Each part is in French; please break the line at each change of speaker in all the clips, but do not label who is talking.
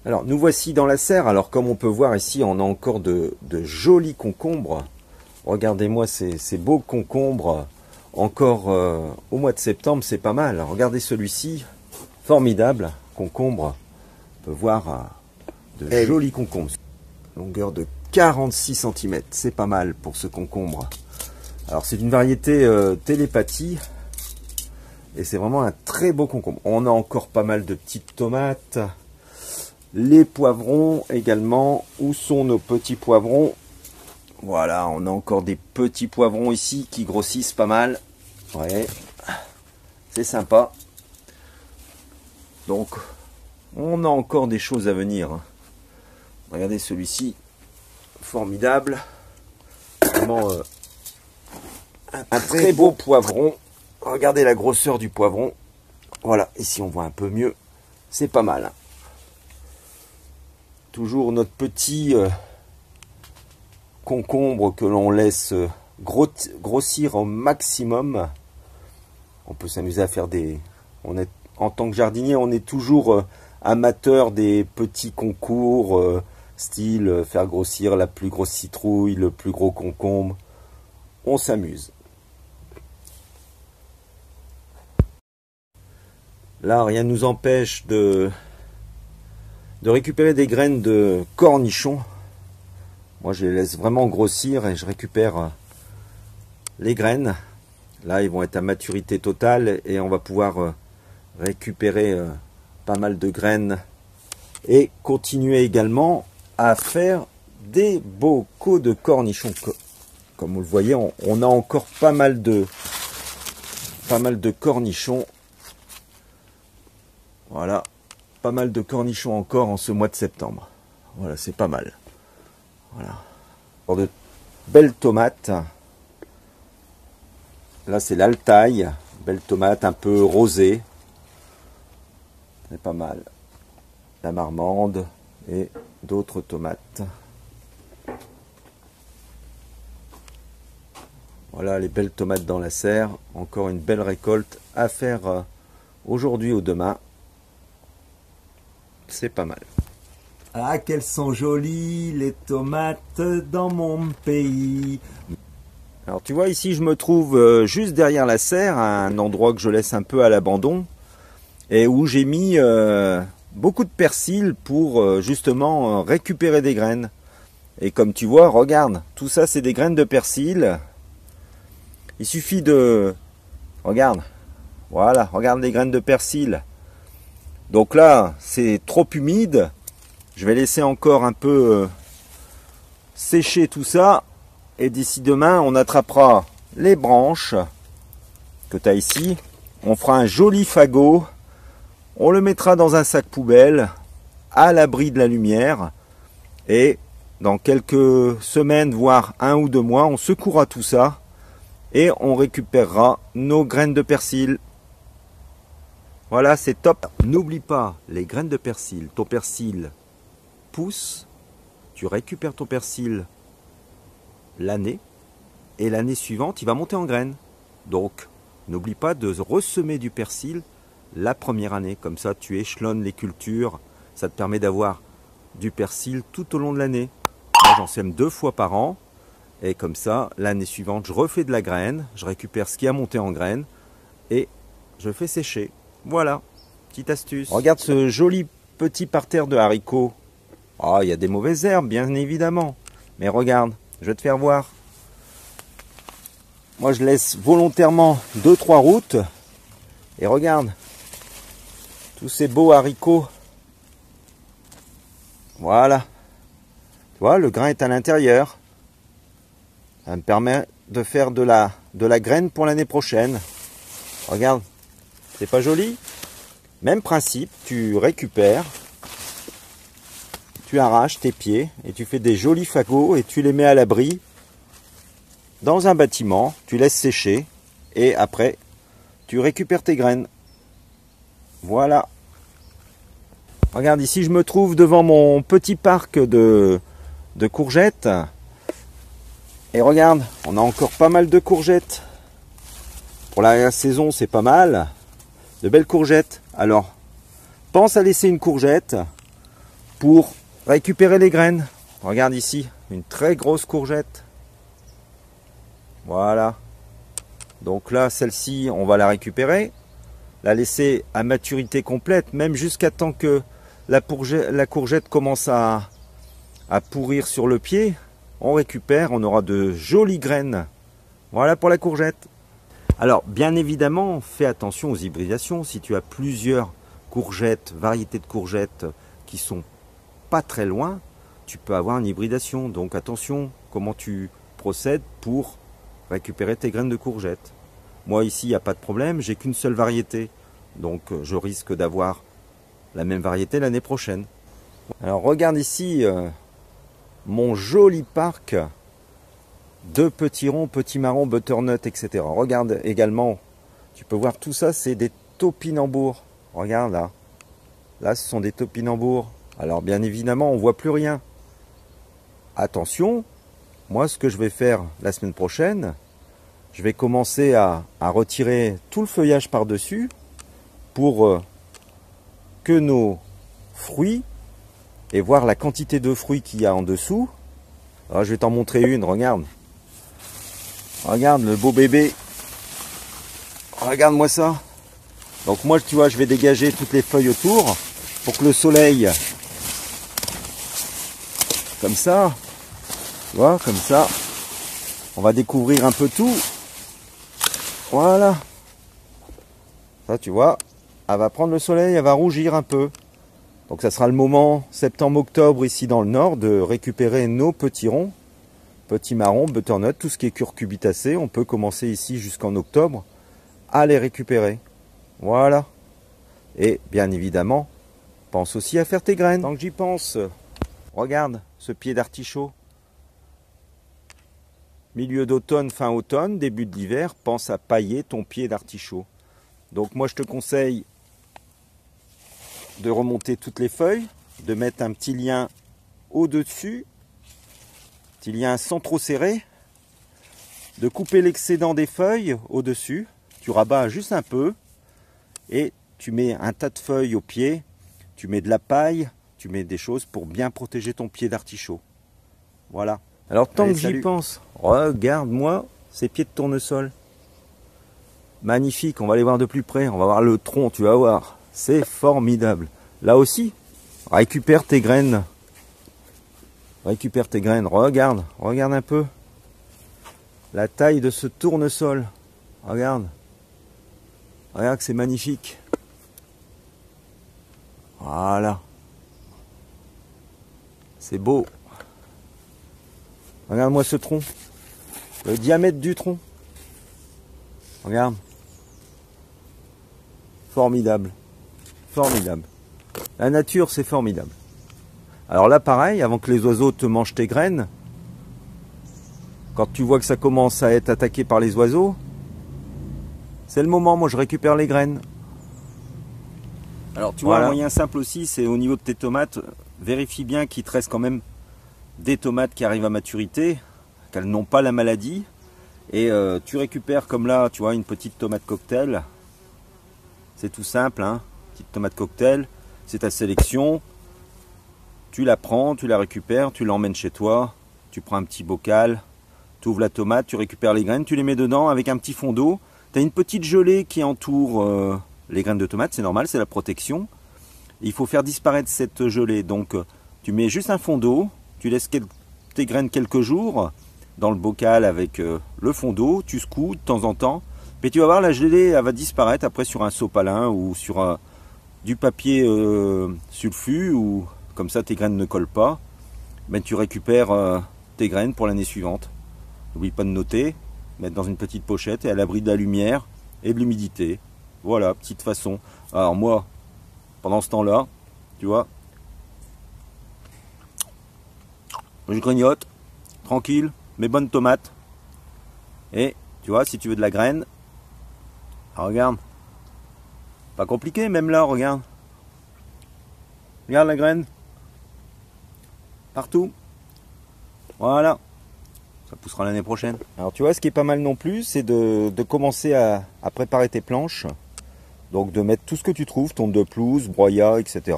Alors nous voici dans la serre. Alors comme on peut voir ici, on a encore de jolis concombres. Regardez-moi ces beaux concombres. Encore au mois de septembre, c'est pas mal. Regardez celui-ci, formidable concombre. On peut voir de jolis concombres. Longueur de 46 cm, c'est pas mal pour ce concombre. Alors c'est une variété télépathie. Et c'est vraiment un très beau concombre. On a encore pas mal de petites tomates. Les poivrons également. Où sont nos petits poivrons? Voilà, on a encore des petits poivrons ici qui grossissent pas mal. Ouais, c'est sympa. Donc, on a encore des choses à venir. Regardez celui-ci, formidable. Vraiment un très beau poivron. Regardez la grosseur du poivron. Voilà, ici on voit un peu mieux. C'est pas mal. Toujours notre petit concombre que l'on laisse grossir au maximum. On peut s'amuser à faire des... en tant que jardinier, on est toujours amateur des petits concours, style faire grossir la plus grosse citrouille, le plus gros concombre. On s'amuse. Là, rien ne nous empêche de récupérer des graines de cornichons. Moi, je les laisse vraiment grossir et je récupère les graines. Là, ils vont être à maturité totale et on va pouvoir récupérer pas mal de graines et continuer également à faire des bocaux de cornichons. Comme vous le voyez, on a encore pas mal de cornichons. Voilà, pas mal de cornichons encore en ce mois de septembre. Voilà, c'est pas mal. Voilà. Pour de belles tomates. Là, c'est l'Altaï. Belle tomate un peu rosée. C'est pas mal. La marmande et d'autres tomates. Voilà les belles tomates dans la serre. Encore une belle récolte à faire aujourd'hui ou demain. C'est pas mal. Ah, qu'elles sont jolies les tomates dans mon pays. Alors tu vois ici je me trouve juste derrière la serre, un endroit que je laisse un peu à l'abandon et où j'ai mis beaucoup de persil pour justement récupérer des graines. Et comme tu vois, regarde, tout ça c'est des graines de persil. Il suffit de... Regarde, voilà, regarde les graines de persil. Donc là, c'est trop humide. Je vais laisser encore un peu sécher tout ça. Et d'ici demain, on attrapera les branches que tu as ici. On fera un joli fagot. On le mettra dans un sac poubelle, à l'abri de la lumière. Et dans quelques semaines, voire 1 ou 2 mois, on secouera tout ça. Et on récupérera nos graines de persil. Voilà, c'est top. N'oublie pas les graines de persil. Ton persil pousse. Tu récupères ton persil l'année. Et l'année suivante, il va monter en graines. Donc, n'oublie pas de ressemer du persil la première année. Comme ça, tu échelonnes les cultures. Ça te permet d'avoir du persil tout au long de l'année. Moi, j'en sème 2 fois par an. Et comme ça, l'année suivante, je refais de la graine. Je récupère ce qui a monté en graines. Et je fais sécher. Voilà, petite astuce. Regarde ce joli petit parterre de haricots. Ah, il y a des mauvaises herbes, bien évidemment. Mais regarde, je vais te faire voir. Moi, je laisse volontairement 2-3 routes. Et regarde, tous ces beaux haricots. Voilà. Tu vois, le grain est à l'intérieur. Ça me permet de faire de la graine pour l'année prochaine. Regarde. C'est pas joli? Même principe, tu récupères, tu arraches tes pieds et tu fais des jolis fagots et tu les mets à l'abri dans un bâtiment, tu laisses sécher et après tu récupères tes graines. Voilà. Regarde ici, je me trouve devant mon petit parc de courgettes et regarde, on a encore pas mal de courgettes. Pour la saison, c'est pas mal. De belles courgettes. Alors, pense à laisser une courgette pour récupérer les graines. Regarde ici, une très grosse courgette. Voilà. Donc là, celle-ci, on va la récupérer, la laisser à maturité complète, même jusqu'à temps que la courgette commence à pourrir sur le pied. On récupère, on aura de jolies graines. Voilà pour la courgette. Alors, bien évidemment, fais attention aux hybridations. Si tu as plusieurs courgettes, variétés de courgettes qui sont pas très loin, tu peux avoir une hybridation. Donc attention, comment tu procèdes pour récupérer tes graines de courgettes. Moi ici, il n'y a pas de problème, j'ai qu'une seule variété. Donc je risque d'avoir la même variété l'année prochaine. Alors regarde ici mon joli parc de petits ronds, petits marrons, butternut, etc. Regarde également, tu peux voir tout ça, c'est des topinambours. Regarde là. Là, ce sont des topinambours. Alors bien évidemment, on ne voit plus rien. Attention, moi ce que je vais faire la semaine prochaine, je vais commencer à retirer tout le feuillage par-dessus pour que nos fruits, et voir la quantité de fruits qu'il y a en dessous. Alors, je vais t'en montrer une, regarde. Regarde le beau bébé. Regarde-moi ça. Donc moi, tu vois, je vais dégager toutes les feuilles autour pour que le soleil, comme ça, tu vois, comme ça, on va découvrir un peu tout. Voilà. Ça, tu vois, elle va prendre le soleil, elle va rougir un peu. Donc ça sera le moment, septembre-octobre, ici dans le nord, de récupérer nos petits ronds, petits marrons, butternut, tout ce qui est curcubitacé. On peut commencer ici jusqu'en octobre à les récupérer. Voilà. Et bien évidemment, pense aussi à faire tes graines. Tant que j'y pense, regarde ce pied d'artichaut. Milieu d'automne, fin automne, début de l'hiver, pense à pailler ton pied d'artichaut. Donc moi je te conseille de remonter toutes les feuilles, de mettre un petit lien au-dessus, petit lien sans trop serré, de couper l'excédent des feuilles au-dessus, tu rabats juste un peu et tu mets un tas de feuilles au pied, tu mets de la paille, tu mets des choses pour bien protéger ton pied d'artichaut. Voilà. Alors tant que j'y pense, regarde-moi ces pieds de tournesol. Magnifique, on va les voir de plus près, on va voir le tronc, tu vas voir. C'est formidable. Là aussi, récupère tes graines. Récupère tes graines. Regarde, regarde un peu. La taille de ce tournesol. Regarde. Regarde que c'est magnifique. Voilà. C'est beau. Regarde-moi ce tronc. Le diamètre du tronc. Regarde. Formidable. Formidable. La nature, c'est formidable. Alors là, pareil, avant que les oiseaux te mangent tes graines, quand tu vois que ça commence à être attaqué par les oiseaux, c'est le moment, moi je récupère les graines. Alors tu vois, un moyen simple aussi, c'est au niveau de tes tomates, vérifie bien qu'il te reste quand même des tomates qui arrivent à maturité, qu'elles n'ont pas la maladie, et tu récupères comme là, tu vois, une petite tomate cocktail. C'est tout simple, hein. Petite tomate cocktail, c'est ta sélection. Tu la prends, tu la récupères, tu l'emmènes chez toi. Tu prends un petit bocal, tu ouvres la tomate, tu récupères les graines, tu les mets dedans avec un petit fond d'eau. Tu as une petite gelée qui entoure les graines de tomate, c'est normal, c'est la protection. Il faut faire disparaître cette gelée. Donc tu mets juste un fond d'eau, tu laisses tes graines quelques jours dans le bocal avec le fond d'eau, tu secoues de temps en temps. Mais tu vas voir, la gelée elle va disparaître après sur un sopalin ou sur du papier sulfu, ou comme ça tes graines ne collent pas. Mais tu récupères tes graines pour l'année suivante. N'oublie pas de noter, mettre dans une petite pochette et à l'abri de la lumière et de l'humidité. Voilà, petite façon. Alors moi, pendant ce temps-là, tu vois, je grignote, tranquille, mes bonnes tomates. Et tu vois, si tu veux de la graine, regarde, pas compliqué, même là, regarde. Regarde la graine. Partout. Voilà. Ça poussera l'année prochaine. Alors tu vois, ce qui est pas mal non plus, c'est de commencer à préparer tes planches. Donc de mettre tout ce que tu trouves, tonte de pelouse, broyat, etc.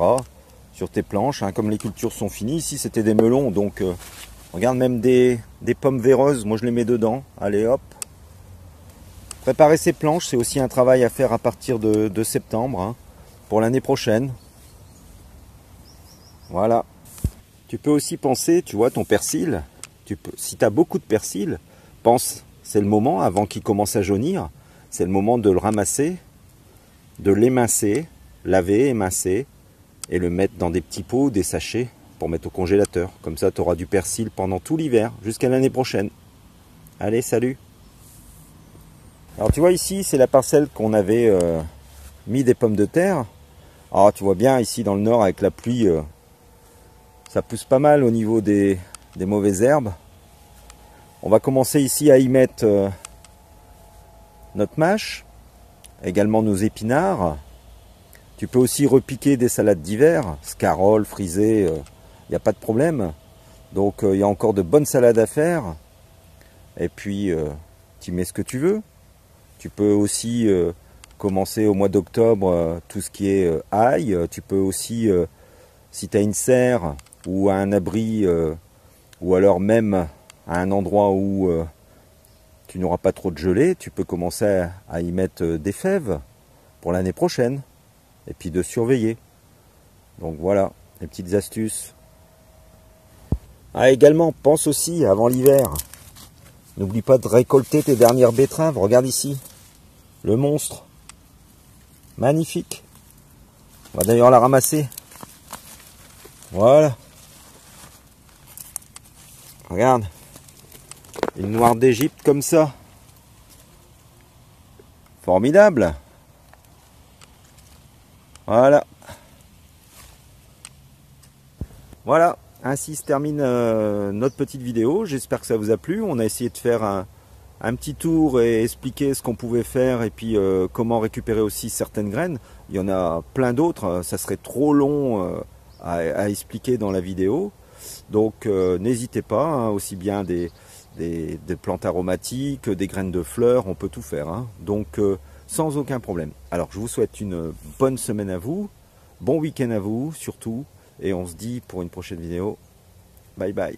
sur tes planches, hein, comme les cultures sont finies. Ici c'était des melons, donc regarde, même des pommes véreuses, moi je les mets dedans. Allez hop. Préparer ces planches, c'est aussi un travail à faire à partir de septembre, hein, pour l'année prochaine. Voilà. Tu peux aussi penser, tu vois, ton persil, si tu as beaucoup de persil, pense, c'est le moment, avant qu'il commence à jaunir, c'est le moment de le ramasser, de l'émincer, laver, émincer, et le mettre dans des petits pots, des sachets, pour mettre au congélateur. Comme ça, tu auras du persil pendant tout l'hiver, jusqu'à l'année prochaine. Allez, salut! Alors tu vois ici, c'est la parcelle qu'on avait mis des pommes de terre. Alors tu vois bien ici dans le nord, avec la pluie, ça pousse pas mal au niveau des mauvaises herbes. On va commencer ici à y mettre notre mâche, également nos épinards. Tu peux aussi repiquer des salades d'hiver, scaroles, frisées, il n'y a pas de problème. Donc il y a encore de bonnes salades à faire. Et puis tu mets ce que tu veux. Tu peux aussi commencer au mois d'octobre tout ce qui est ail. Tu peux aussi, si tu as une serre ou un abri, ou alors même à un endroit où tu n'auras pas trop de gelée, tu peux commencer à y mettre des fèves pour l'année prochaine. Et puis de surveiller. Donc voilà, les petites astuces. Ah, également, pense aussi, avant l'hiver, n'oublie pas de récolter tes dernières betteraves. Regarde ici, le monstre. Magnifique. On va d'ailleurs la ramasser. Voilà. Regarde. Une noire d'Égypte comme ça. Formidable. Voilà. Voilà, ainsi se termine notre petite vidéo. J'espère que ça vous a plu. On a essayé de faire un petit tour et expliquer ce qu'on pouvait faire et puis comment récupérer aussi certaines graines. Il y en a plein d'autres, ça serait trop long à expliquer dans la vidéo. Donc n'hésitez pas, hein, aussi bien des plantes aromatiques, des graines de fleurs, on peut tout faire. Hein. Donc sans aucun problème. Alors je vous souhaite une bonne semaine à vous, bon week-end à vous surtout, et on se dit pour une prochaine vidéo. Bye bye.